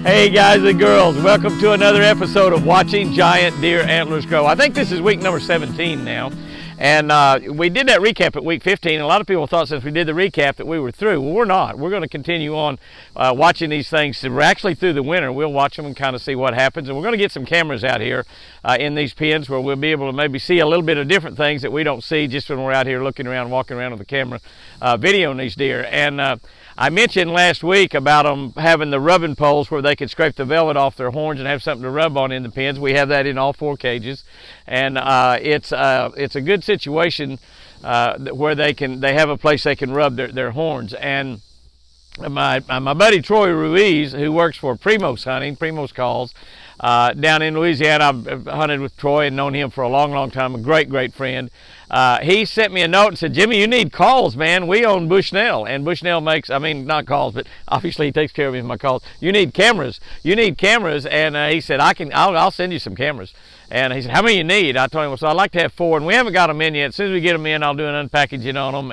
Hey guys and girls, welcome to another episode of Watching Giant Deer Antlers Grow. I think this is week number 17 now, and we did that recap at week 15. A lot of people thought since we did the recap that we were through. Well, we're not. We're going to continue on watching these things. We're actually through the winter. We'll watch them and kind of see what happens, and we're going to get some cameras out here in these pens where we'll be able to maybe see a little bit of different things that we don't see just when we're out here looking around, walking around with the camera, videoing these deer. And I mentioned last week about them having the rubbing poles where they could scrape the velvet off their horns and have something to rub on in the pens. We have that in all 4 cages, and it's a good situation where they have a place they can rub their horns. And my buddy Troy Ruiz, who works for Primos Hunting, Primos Calls, down in Louisiana. I've hunted with Troy and known him for a long time, a great friend. He sent me a note and said, Jimmy, you need calls, man. We own Bushnell, and Bushnell makes, I mean, not calls, but obviously he takes care of me with my calls. You need cameras. And he said, I'll send you some cameras. And he said, how many you need? I told him, well, so I'd like to have 4, and we haven't got them in yet. As soon as we get them in, I'll do an unpackaging on them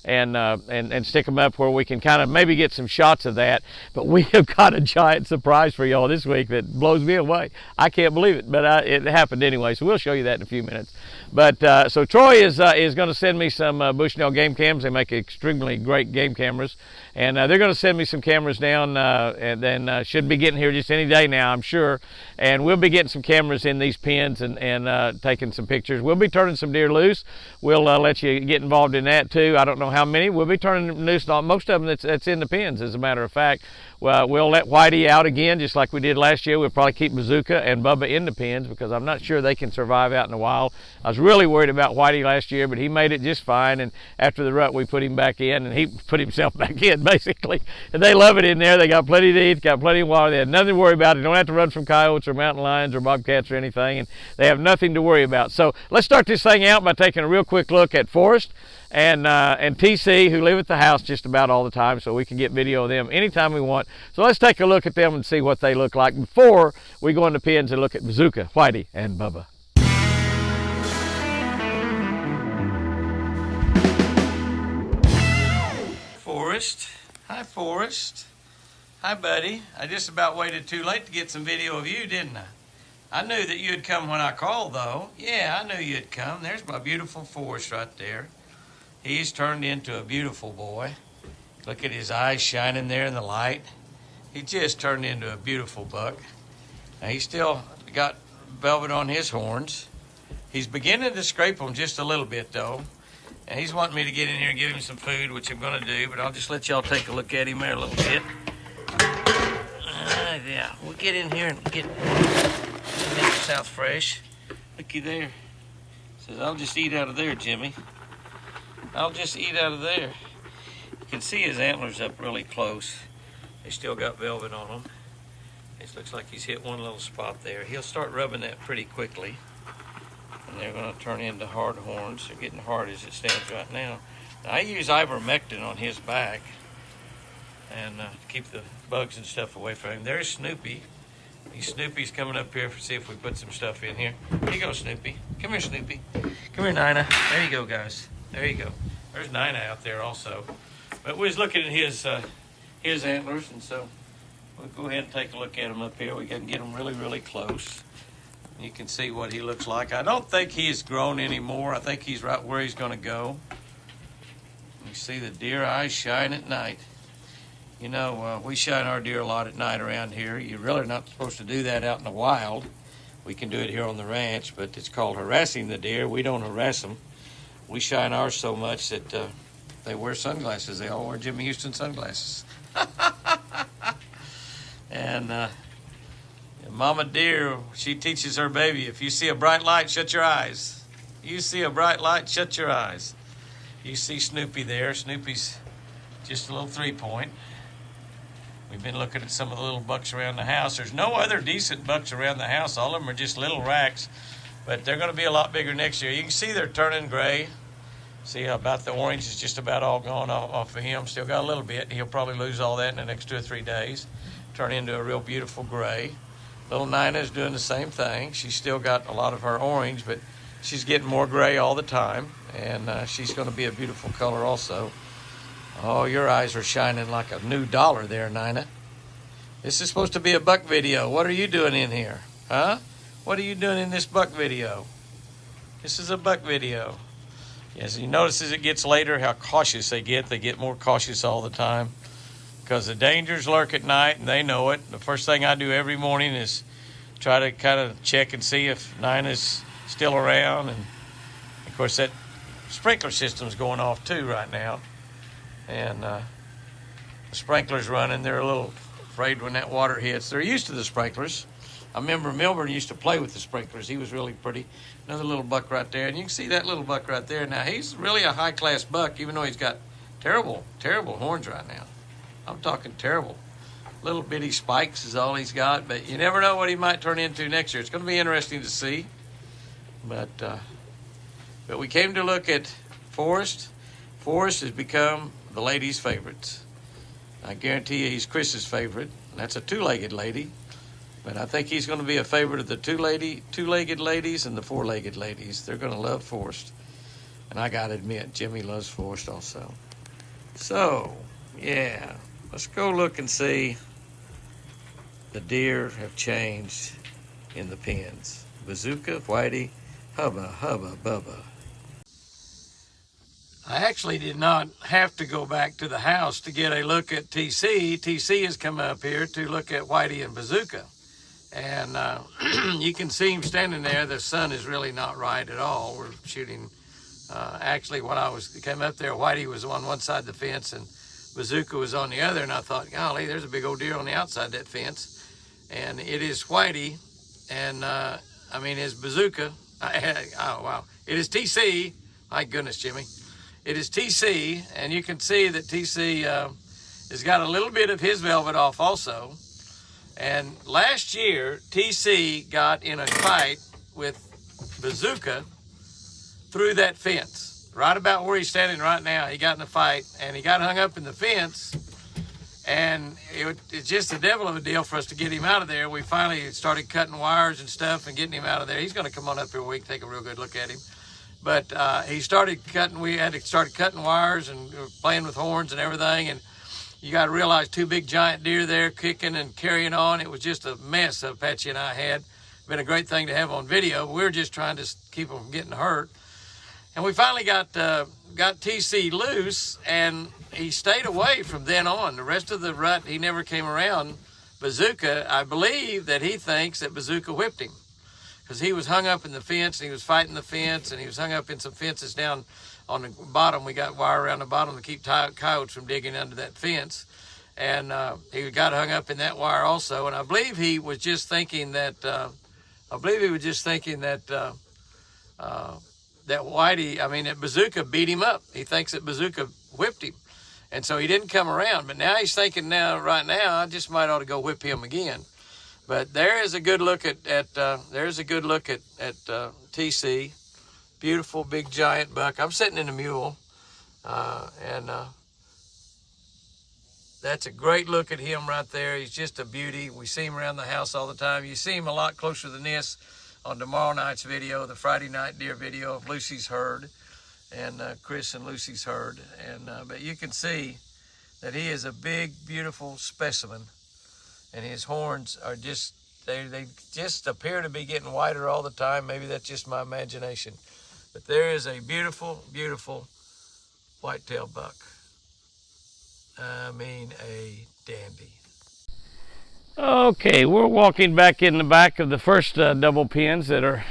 and stick them up where we can kind of maybe get some shots of that. But we have got a giant surprise for y'all this week that blows me away. I can't believe it, but it happened anyway, so we'll show you that in a few minutes. But so Troy is going to send me some Bushnell game cams. They make extremely great game cameras, and they're going to send me some cameras down, and then should be getting here just any day now, I'm sure. And we'll be getting some cameras in these pens and taking some pictures. We'll be turning some deer loose. We'll let you get involved in that too. I don't know how many. We'll be turning them loose. Most of them that's in the pens, as a matter of fact. Well, we'll let Whitey out again, just like we did last year. We'll probably keep Bazooka and Bubba in the pens because I'm not sure they can survive out in the wild. I was really worried about Whitey last year, but he made it just fine. And after the rut, we put him back in, and he put himself back in, basically. And they love it in there. They got plenty to eat, got plenty of water. They have nothing to worry about. They don't have to run from coyotes or mountain lions or bobcats or anything, and they have nothing to worry about. So let's start this thing out by taking a real quick look at Forrest and TC, who live at the house just about all the time, so we can get video of them anytime we want. So let's take a look at them and see what they look like before we go into pens and look at Bazooka, Whitey, and Bubba. Forrest. Hi, Forrest. Hi, buddy. I just about waited too late to get some video of you, didn't I? I knew that you'd come when I called, though. Yeah, I knew you'd come. There's my beautiful Forrest right there. He's turned into a beautiful boy. Look at his eyes shining there in the light. He just turned into a beautiful buck. Now, he's still got velvet on his horns. He's beginning to scrape them just a little bit, though. And he's wanting me to get in here and give him some food, which I'm going to do, but I'll just let y'all take a look at him there a little bit. Yeah, we'll get in here and get Mr. South Fresh. Looky there. Says, I'll just eat out of there, Jimmy. I'll just eat out of there. You can see his antlers up really close. They still got velvet on them. It looks like he's hit one little spot there. He'll start rubbing that pretty quickly. And they're going to turn into hard horns. They're getting hard as it stands right now. Now I use ivermectin on his back and to keep the bugs and stuff away from him. There's Snoopy. Snoopy's coming up here to see if we put some stuff in here. Here you go, Snoopy. Come here, Snoopy. Come here, Nina. There you go, guys. There you go. There's Nina out there also. But we was looking at his antlers, and so we'll go ahead and take a look at him up here. We can get him really close. You can see what he looks like. I don't think he's grown anymore. I think he's right where he's going to go. You see the deer eyes shine at night. You know, we shine our deer a lot at night around here. You're really not supposed to do that out in the wild. We can do it here on the ranch, but it's called harassing the deer. We don't harass them. We shine ours so much that they wear sunglasses. They all wear Jimmy Houston sunglasses. And Mama Deer, she teaches her baby, if you see a bright light, shut your eyes. You see a bright light, shut your eyes. You see Snoopy there. Snoopy's just a little 3-point. We've been looking at some of the little bucks around the house. There's no other decent bucks around the house. All of them are just little racks, but they're going to be a lot bigger next year. You can see they're turning gray. See about the orange is just about all gone off of him. Still got a little bit. He'll probably lose all that in the next 2 or 3 days. Turn into a real beautiful gray. Little Nina is doing the same thing. She's still got a lot of her orange, but she's getting more gray all the time, and she's going to be a beautiful color also. Oh, your eyes are shining like a new dollar there, Nina. This is supposed to be a buck video. What are you doing in here? Huh? What are you doing in this buck video? This is a buck video. Yes, you notice as it gets later how cautious they get. They get more cautious all the time because the dangers lurk at night, and they know it. The first thing I do every morning is try to kind of check and see if Nina's still around. And, of course, that sprinkler system's going off, too, right now. And the sprinkler's running. They're a little afraid when that water hits. They're used to the sprinklers. I remember Milburn used to play with the sprinklers. He was really pretty. Another little buck right there. And you can see that little buck right there. Now, he's really a high-class buck, even though he's got terrible, terrible horns right now. I'm talking terrible. Little bitty spikes is all he's got, but you never know what he might turn into next year. It's going to be interesting to see. But we came to look at Forrest. Forrest has become the ladies' favorites. I guarantee you he's Chris's favorite. That's a two-legged lady. But I think he's going to be a favorite of the two-legged ladies and the four-legged ladies. They're going to love Forrest. And I got to admit, Jimmy loves Forrest also. So, yeah, let's go look and see. The deer have changed in the pens. Bazooka, Whitey, hubba, hubba, bubba. I actually did not have to go back to the house to get a look at TC. TC has come up here to look at Whitey and Bazooka. And you can see him standing there. The sun is really not right at all. We're shooting, actually when I came up there, Whitey was on one side of the fence and Bazooka was on the other. And I thought, golly, there's a big old deer on the outside of that fence. And it is Whitey, and it's Bazooka. Oh, wow. It is TC. My goodness, Jimmy. It is TC, and you can see that TC has got a little bit of his velvet off also. And last year, TC got in a fight with Bazooka through that fence. Right about where he's standing right now, he got in a fight, and he got hung up in the fence. And it's just the devil of a deal for us to get him out of there. We finally started cutting wires and stuff and getting him out of there. He's going to come on up here we can take a real good look at him. But he started cutting. We had to start cutting wires and playing with horns and everything. And you got to realize two big giant deer there kicking and carrying on. It was just a mess that Apache and I had. Been a great thing to have on video. We were just trying to keep them from getting hurt. And we finally got TC loose, and he stayed away from then on. The rest of the rut, he never came around. Bazooka, I believe that he thinks that Bazooka whipped him because he was hung up in the fence, and he was fighting the fence, and he was hung up in some fences down on the bottom. We got wire around the bottom to keep coyotes from digging under that fence. And he got hung up in that wire also. And I believe he was just thinking that, that Whitey, that Bazooka beat him up. He thinks that Bazooka whipped him. And so he didn't come around. But now he's thinking right now, I just might ought to go whip him again. But there is a good look at TC. Beautiful, big, giant buck. I'm sitting in a mule. That's a great look at him right there. He's just a beauty. We see him around the house all the time. You see him a lot closer than this on tomorrow night's video, the Friday night deer video of Lucy's herd, and Chris and Lucy's herd. But you can see that he is a big, beautiful specimen, and his horns are just, they just appear to be getting whiter all the time. Maybe that's just my imagination. But there is a beautiful, beautiful whitetail buck. I mean, a dandy. Okay, we're walking back in the back of the first double pens that are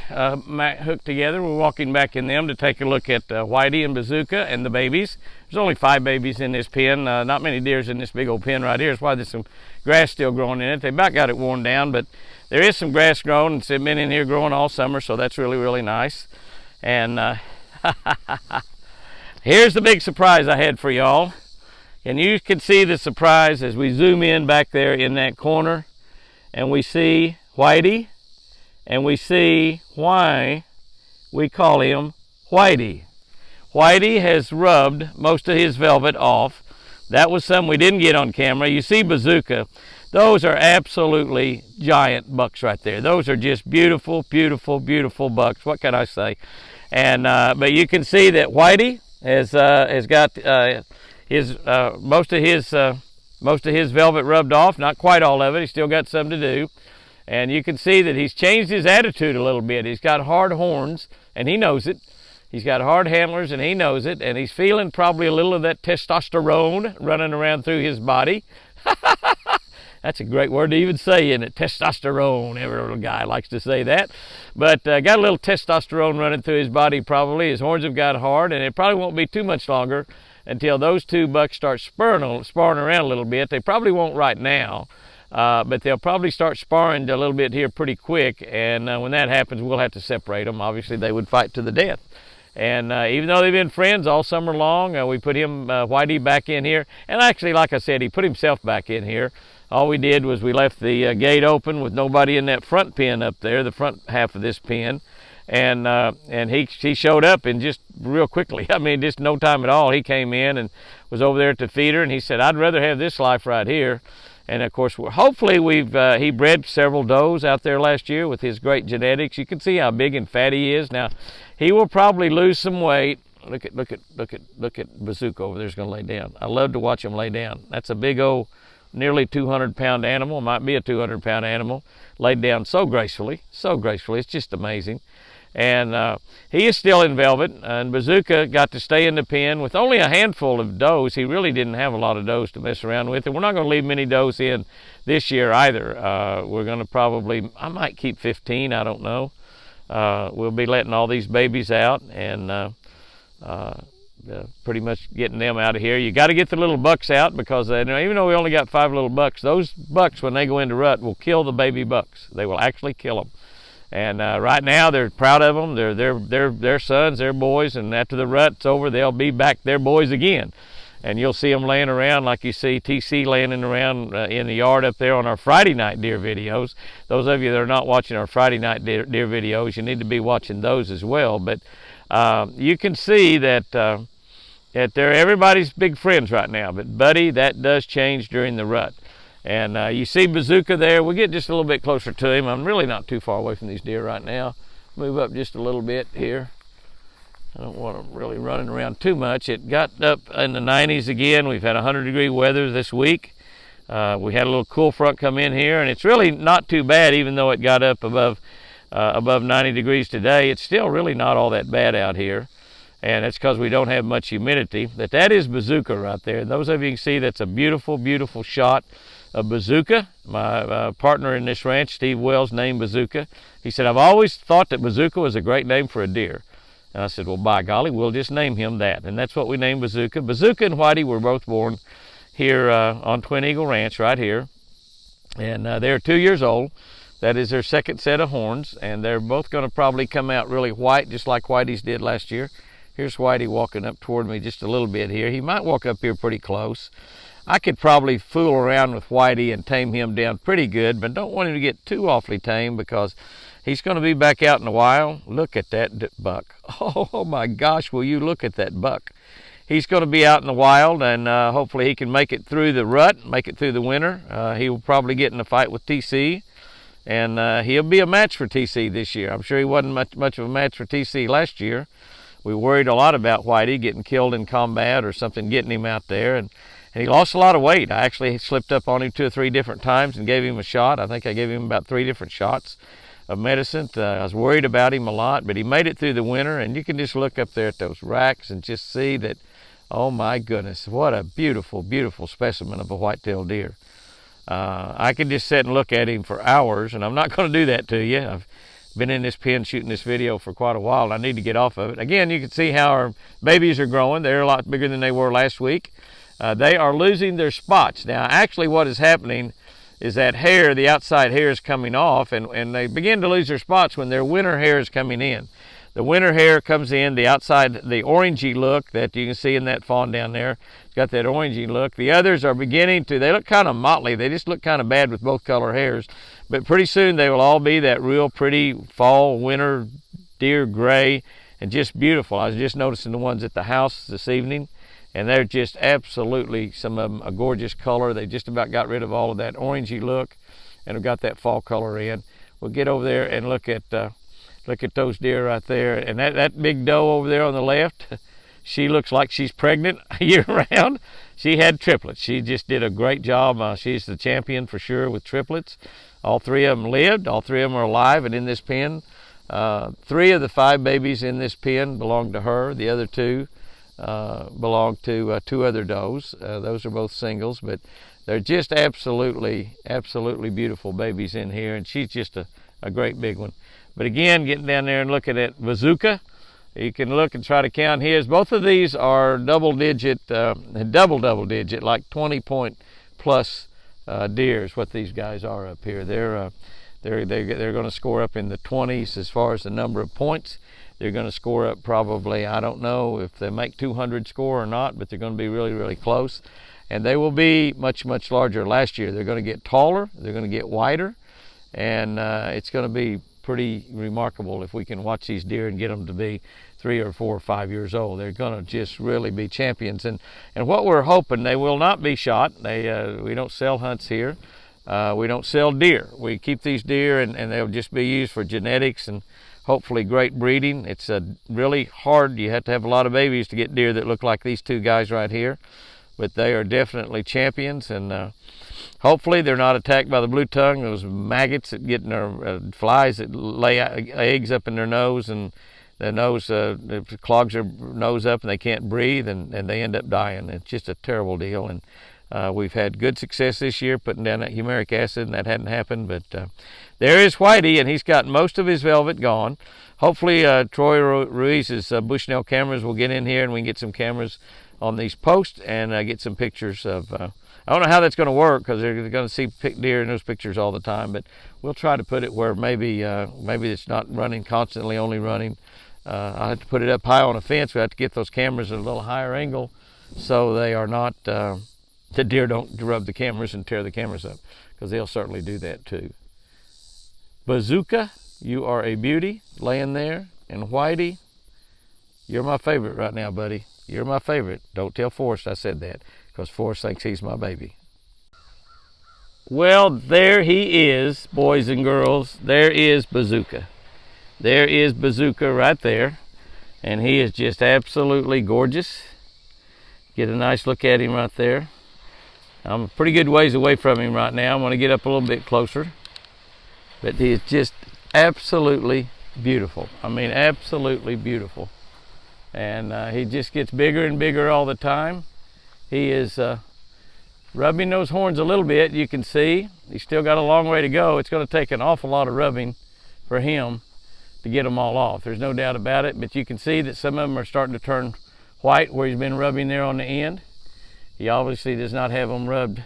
hooked together. We're walking back in them to take a look at Whitey and Bazooka and the babies. There's only 5 babies in this pen. Not many deers in this big old pen right here. That's why there's some grass still growing in it. They about got it worn down, but there is some grass growing. It's been in here growing all summer, so that's really, really nice. And here's the big surprise I had for y'all. And you can see the surprise as we zoom in back there in that corner, and we see Whitey, and we see why we call him Whitey. Whitey has rubbed most of his velvet off. That was something we didn't get on camera. You see Bazooka. Those are absolutely giant bucks right there. Those are just beautiful, beautiful, beautiful bucks. What can I say? And but you can see that Whitey has got most of his most of his velvet rubbed off, not quite all of it. He's still got some to do. And you can see that he's changed his attitude a little bit. He's got hard horns, and he knows it. He's got hard handlers, and he knows it. And he's feeling probably a little of that testosterone running around through his body. That's a great word to even say, isn't it? Testosterone. Every little guy likes to say that. But got a little testosterone running through his body probably. His horns have got hard, and it probably won't be too much longer until those two bucks start sparring around a little bit. They probably won't right now. But they'll probably start sparring a little bit here pretty quick, and when that happens, we'll have to separate them. Obviously, they would fight to the death. And even though they've been friends all summer long, we put him, Whitey, back in here. And actually, like I said, he put himself back in here. All we did was we left the gate open with nobody in that front pen up there, the front half of this pen. And he showed up and just real quickly, I mean, just no time at all, he came in and was over there at the feeder, and he said, I'd rather have this life right here. And of course, hopefully he bred several does out there last year with his great genetics. You can see how big and fat he is. Now, he will probably lose some weight. Look at Bazooka over there's going to lay down. I love to watch him lay down. That's a big old, nearly 200-pound animal. Might be a 200-pound animal, laid down so gracefully, so gracefully. It's just amazing. And he is still in velvet, and Bazooka got to stay in the pen with only a handful of does. He really didn't have a lot of does to mess around with, and we're not going to leave many does in this year either. We're going to probably, I might keep 15, I don't know. We'll be letting all these babies out and pretty much getting them out of here. You got to get the little bucks out because even though we only got 5 little bucks, those bucks, when they go into rut, will kill the baby bucks. They will actually kill them. And right now they're proud of them. They're sons, they're boys, and after the rut's over, they'll be back their boys again. And you'll see them laying around like you see TC laying around in the yard up there on our Friday night deer videos. Those of you that are not watching our Friday night deer videos, you need to be watching those as well. But you can see that they're everybody's big friends right now. But Buddy, that does change during the rut. And you see Bazooka there. We'll get just a little bit closer to him. I'm really not too far away from these deer right now. Move up just a little bit here. I don't want them really running around too much. It got up in the 90s again. We've had 100-degree weather this week. We had a little cool front come in here, and it's really not too bad, even though it got up above 90 degrees today. It's still really not all that bad out here. And it's because we don't have much humidity. But that is Bazooka right there. And those of you can see that's a beautiful, beautiful shot of Bazooka. My partner in this ranch, Steve Wells, named Bazooka. He said, I've always thought that Bazooka was a great name for a deer. And I said, well, by golly, we'll just name him that. And that's what we named Bazooka. Bazooka and Whitey were both born here on Twin Eagle Ranch right here. And they're 2 years old. That is their second set of horns. And they're both going to probably come out really white, just like Whitey's did last year. Here's Whitey walking up toward me just a little bit here. He might walk up here pretty close. I could probably fool around with Whitey and tame him down pretty good, but don't want him to get too awfully tame because he's going to be back out in the wild. Look at that buck. Oh my gosh, will you look at that buck. He's going to be out in the wild, and hopefully he can make it through the rut, make it through the winter. He will probably get in a fight with TC, and he'll be a match for TC this year. I'm sure he wasn't much of a match for TC last year. We worried a lot about Whitey getting killed in combat or something getting him out there, and he lost a lot of weight. I actually slipped up on him 2 or 3 different times and gave him a shot. I think I gave him about 3 different shots of medicine. I was worried about him a lot, but he made it through the winter, and you can just look up there at those racks and just see that, oh my goodness, what a beautiful, beautiful specimen of a white-tailed deer. I could just sit and look at him for hours, and I'm not going to do that to you. I've been in this pen shooting this video for quite a while, and I need to get off of it. Again, you can see how our babies are growing. They're a lot bigger than they were last week. They are losing their spots. Now, actually what is happening is that hair, the outside hair is coming off, and they begin to lose their spots when their winter hair is coming in. The winter hair comes in, the outside, the orangey look that you can see in that fawn down there. It's got that orangey look. The others are beginning to, they look kind of motley. They just look kind of bad with both color hairs. But pretty soon they will all be that real pretty fall, winter, deer gray, and just beautiful. I was just noticing the ones at the house this evening, and they're just absolutely, some of them, a gorgeous color. They just about got rid of all of that orangey look and have got that fall color in. We'll get over there and look at those deer right there. And that big doe over there on the left, she looks like she's pregnant year round. she had triplets. She just did a great job. She's the champion for sure with triplets. All 3 of them lived. All 3 of them are alive and in this pen. 3 of the 5 babies in this pen belong to her. The other 2 belong to 2 other does. Those are both singles, but they're just absolutely beautiful babies in here, and she's just a great big one. But again, getting down there and looking at Bazooka, you can look and try to count his. Both of these are double digit, like 20 point plus deer is what these guys are up here. They're going to score up in the 20s as far as the number of points. They're going to score up probably, I don't know if they make 200 score or not, but they're going to be really close. And they will be much larger. Last year they're going to get taller, they're going to get wider, and it's going to be pretty remarkable if we can watch these deer and get them to be 3 or 4 or 5 years old. They're going to just really be champions. And what we're hoping, they will not be shot. We don't sell hunts here. We don't sell deer. We keep these deer, and they'll just be used for genetics and hopefully great breeding. It's really hard. You have to have a lot of babies to get deer that look like these 2 guys right here. But they are definitely champions, and hopefully they're not attacked by the blue tongue, those maggots that get in their flies that lay eggs up in their nose, and their nose it clogs their nose up and they can't breathe, and they end up dying. It's just a terrible deal. And we've had good success this year putting down that humeric acid, and that hadn't happened. But there is Whitey, and he's got most of his velvet gone. Hopefully Troy Ruiz's Bushnell cameras will get in here, and we can get some cameras on these posts and get some pictures of I don't know how that's going to work, because they're going to see deer in those pictures all the time, but we'll try to put it where maybe it's not running constantly, only running. I have to put it up high on a fence. We have to get those cameras at a little higher angle so they are not the deer don't rub the cameras and tear the cameras up, because they'll certainly do that too. Bazooka, you are a beauty laying there, and Whitey, you're my favorite right now, buddy. You're my favorite. Don't tell Forrest I said that, because Forrest thinks he's my baby. Well, there he is, boys and girls. There is Bazooka. There is Bazooka right there, and he is just absolutely gorgeous. Get a nice look at him right there. I'm a pretty good ways away from him right now. I'm going to get up a little bit closer, but he is just absolutely beautiful. I mean, absolutely beautiful. And he just gets bigger and bigger all the time. He is rubbing those horns a little bit. You can see he's still got a long way to go. It's going to take an awful lot of rubbing for him to get them all off. There's no doubt about it, but you can see that some of them are starting to turn white where he's been rubbing there on the end. He obviously does not have them rubbed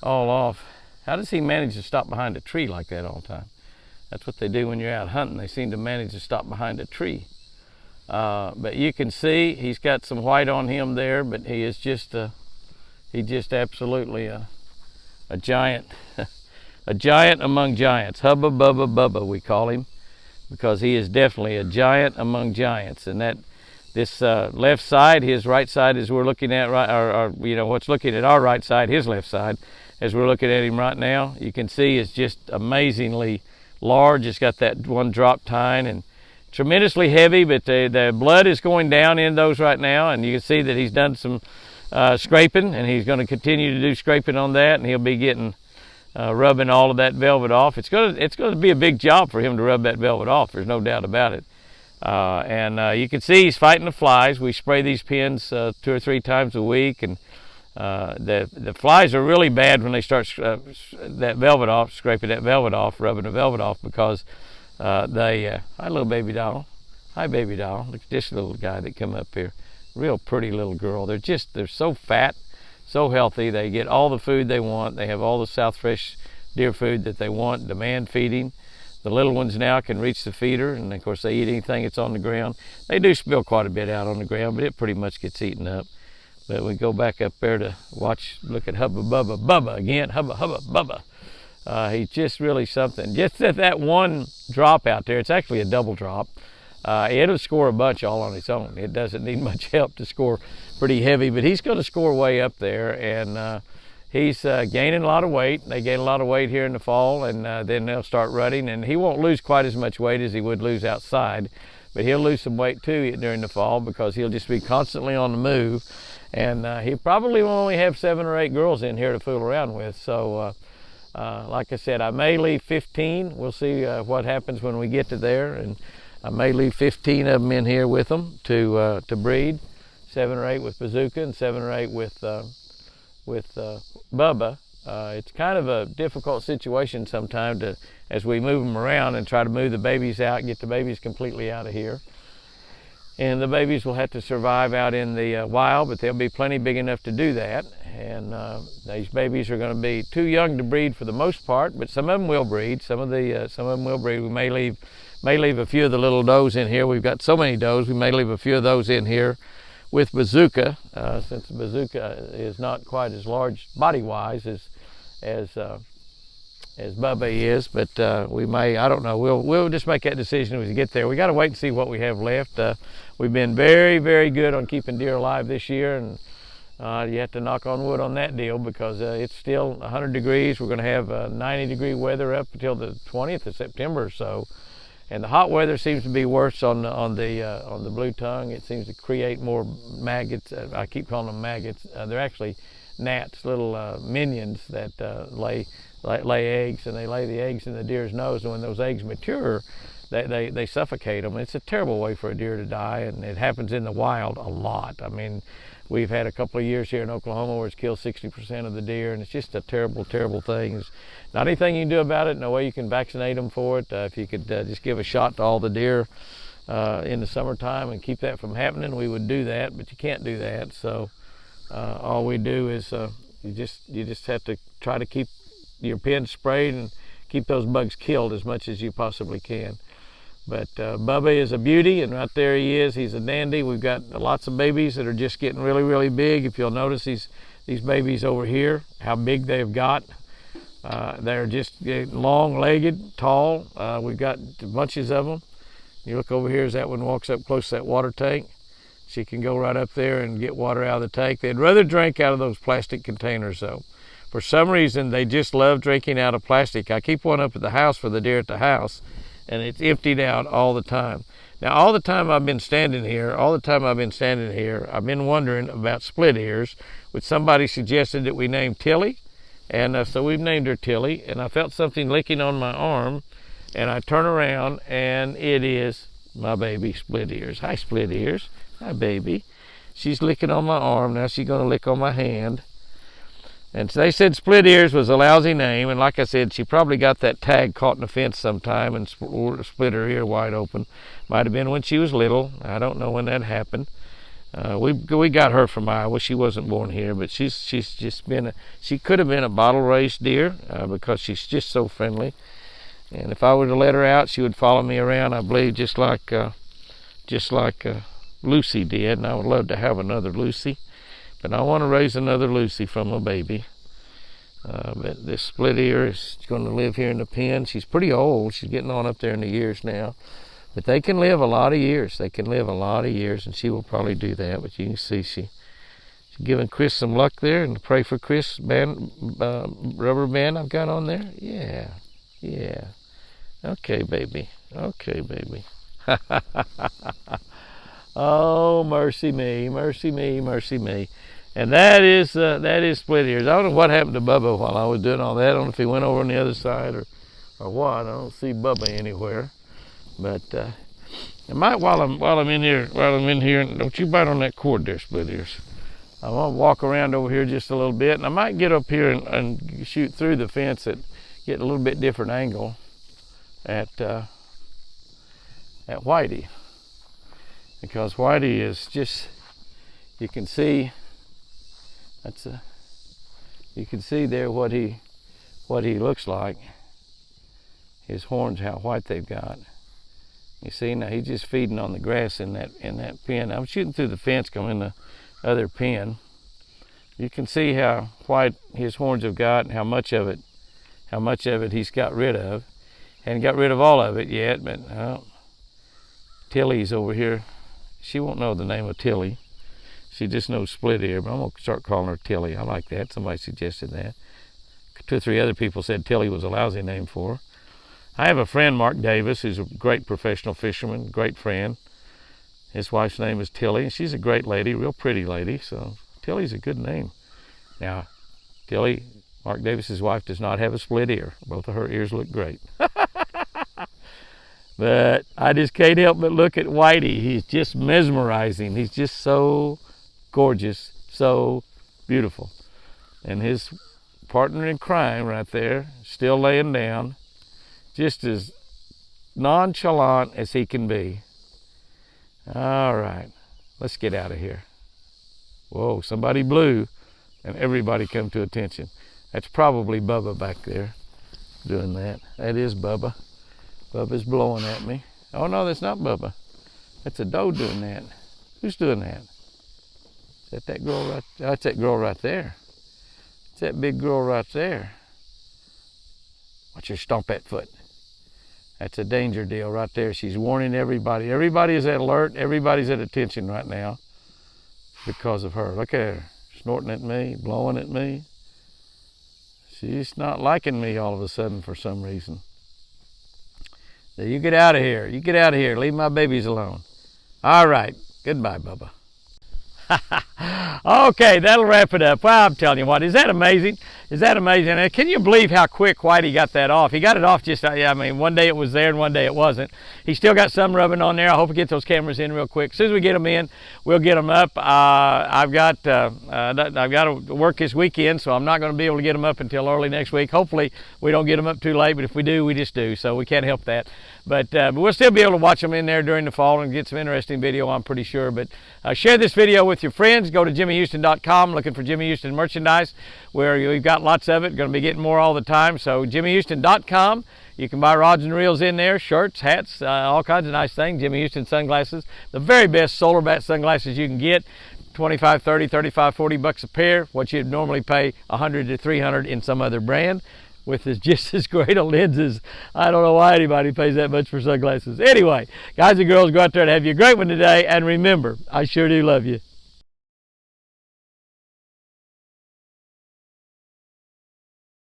all off. How does he manage to stop behind a tree like that all the time? That's what they do when you're out hunting. They seem to manage to stop behind a tree. But you can see he's got some white on him there, but he is just absolutely a giant, a giant among giants. Hubba Bubba Bubba, we call him, because he is definitely a giant among giants. And that this left side, his right side, as we're looking at right, or you know what's looking at our right side, his left side, as we're looking at him right now, you can see it's just amazingly large. It's got that one drop tine and tremendously heavy, but the blood is going down in those right now, and you can see that he's done some scraping, and he's going to continue to do scraping on that, and he'll be getting rubbing all of that velvet off. It's going to be a big job for him to rub that velvet off. There's no doubt about it. And you can see he's fighting the flies. We spray these pens 2 or 3 times a week, and the flies are really bad when they start that velvet off, scraping that velvet off, rubbing the velvet off, because hi little baby doll. Hi baby doll. Look at this little guy that come up here. Real pretty little girl. They're so fat, so healthy. They get all the food they want. They have all the South Fresh deer food that they want, demand feeding. The little ones now can reach the feeder, and of course they eat anything that's on the ground. They do spill quite a bit out on the ground, but it pretty much gets eaten up. But we go back up there to look at Hubba Bubba Bubba again. Hubba Hubba Bubba. He's just really something. Just at that one drop out there, it's actually a double drop. It'll score a bunch all on its own. It doesn't need much help to score pretty heavy, but he's going to score way up there, and he's gaining a lot of weight. They gain a lot of weight here in the fall, and then they'll start rutting, and he won't lose quite as much weight as he would lose outside, but he'll lose some weight too during the fall, because he'll just be constantly on the move. And he probably will only have 7 or 8 girls in here to fool around with. So like I said, I may leave 15. We'll see what happens when we get to there, and I may leave 15 of them in here with them to breed, 7 or 8 with Bazooka and 7 or 8 with Bubba. It's kind of a difficult situation sometimes as we move them around and try to move the babies out, get the babies completely out of here. And the babies will have to survive out in the wild, but they'll be plenty big enough to do that. And these babies are going to be too young to breed for the most part, but some of them will breed. Some of them will breed. We may leave a few of the little does in here. We've got so many does, we may leave a few of those in here with Bazooka, since Bazooka is not quite as large body-wise as Bubba is, but we may, I don't know, we'll just make that decision as we get there. We got to wait and see what we have left. We've been very, very good on keeping deer alive this year, and you have to knock on wood on that deal, because it's still 100 degrees. We're going to have 90-degree weather up until the 20th of September or so, and the hot weather seems to be worse on the blue tongue. It seems to create more maggots. I keep calling them maggots. They're actually gnats, little minions that lay eggs, and they lay the eggs in the deer's nose, and when those eggs mature, they suffocate them. It's a terrible way for a deer to die, and it happens in the wild a lot. I mean, we've had a couple of years here in Oklahoma where it's killed 60% of the deer, and it's just a terrible, terrible thing. There's not anything you can do about it, no way you can vaccinate them for it. If you could just give a shot to all the deer in the summertime and keep that from happening, we would do that, but you can't do that. So all we do is you just have to try to keep your pen sprayed and keep those bugs killed as much as you possibly can. But Bubba is a beauty, and right there he is. He's a dandy. We've got lots of babies that are just getting really, really big. If you'll notice these babies over here, how big they've got. They're just long-legged, tall. We've got bunches of them. You look over here as that one walks up close to that water tank. She can go right up there and get water out of the tank. They'd rather drink out of those plastic containers, though. For some reason, they just love drinking out of plastic. I keep one up at the house for the deer at the house, and it's emptied out all the time. Now, all the time I've been standing here, I've been wondering about split ears, which somebody suggested that we name Tilly, and so we've named her Tilly, and I felt something licking on my arm, and I turn around, and it is my baby Split Ears. Hi, Split Ears. Hi, baby. She's licking on my arm. Now she's going to lick on my hand. And so they said Split Ears was a lousy name, and like I said, she probably got that tag caught in a fence sometime and split her ear wide open. Might have been when she was little. I don't know when that happened. We got her from Iowa. She wasn't born here, but she's just been she could have been a bottle raised deer because she's just so friendly. And if I were to let her out, she would follow me around, I believe, just like Lucy did. And I would love to have another Lucy. But I want to raise another Lucy from a baby. But this Split Ear is going to live here in the pen. She's pretty old. She's getting on up there in the years now. But they can live a lot of years. They can live a lot of years, and she will probably do that. But you can see she's giving Chris some luck there, and pray for Chris rubber band I've got on there. Yeah. Okay, baby. Oh, mercy me. And that is Split Ears. I don't know what happened to Bubba while I was doing all that. I don't know if he went over on the other side or what. I don't see Bubba anywhere. But I might while I'm in here, don't you bite on that cord there, Split Ears. I'm gonna walk around over here just a little bit, and I might get up here and shoot through the fence and get a little bit different angle at Whitey. Because Whitey is just, you can see there what he looks like. His horns, how white they've got. You see, now he's just feeding on the grass in that pen. I'm shooting through the fence, going in the other pen. You can see how white his horns have got and how much of it he's got rid of. Hadn't got rid of all of it yet, but Tilly's over here. She won't know the name of Tilly. She just knows Split Ear, but I'm going to start calling her Tilly. I like that. Somebody suggested that. 2 or 3 other people said Tilly was a lousy name for her. I have a friend, Mark Davis, who's a great professional fisherman, great friend. His wife's name is Tilly, and she's a great lady, real pretty lady. So Tilly's a good name. Now, Tilly, Mark Davis's wife, does not have a split ear. Both of her ears look great. But I just can't help but look at Whitey. He's just mesmerizing. He's just so gorgeous, so beautiful. And his partner in crime right there, still laying down, just as nonchalant as he can be. All right, let's get out of here. Whoa, somebody blew and everybody come to attention. That's probably Bubba back there doing that. That is Bubba. Bubba's blowing at me. Oh no, that's not Bubba. That's a doe doing that. Who's doing that? Is that that girl right? Oh, that's that girl right there. It's that big girl right there. Watch her stomp that foot. That's a danger deal right there. She's warning everybody. Everybody is at alert. Everybody's at attention right now because of her. Look at her, snorting at me, blowing at me. She's not liking me all of a sudden for some reason. So you get out of here. You get out of here. Leave my babies alone. All right. Goodbye, Bubba. Okay, that'll wrap it up. Well, I'm telling you what, is that amazing? Is that amazing? And can you believe how quick Whitey got that off? He got it off just, I mean, one day it was there and one day it wasn't. He still got some rubbing on there. I hope we get those cameras in real quick. As soon as we get them in, we'll get them up. I've got to work this weekend, so I'm not going to be able to get them up until early next week. Hopefully, we don't get them up too late, but if we do, we just do, so we can't help that. But we'll still be able to watch them in there during the fall and get some interesting video, I'm pretty sure. But share this video with your friends. Go to jimmyhouston.com, looking for Jimmy Houston merchandise, where we've got lots of it. Going to be getting more all the time. So jimmyhouston.com. You can buy rods and reels in there, shirts, hats, all kinds of nice things. Jimmy Houston sunglasses, the very best solar bat sunglasses you can get. 25, 30, 35, 40 bucks a pair. What you'd normally pay 100 to 300 in some other brand. With just as great a lenses. I don't know why anybody pays that much for sunglasses. Anyway, guys and girls, go out there and have you a great one today. And remember, I sure do love you.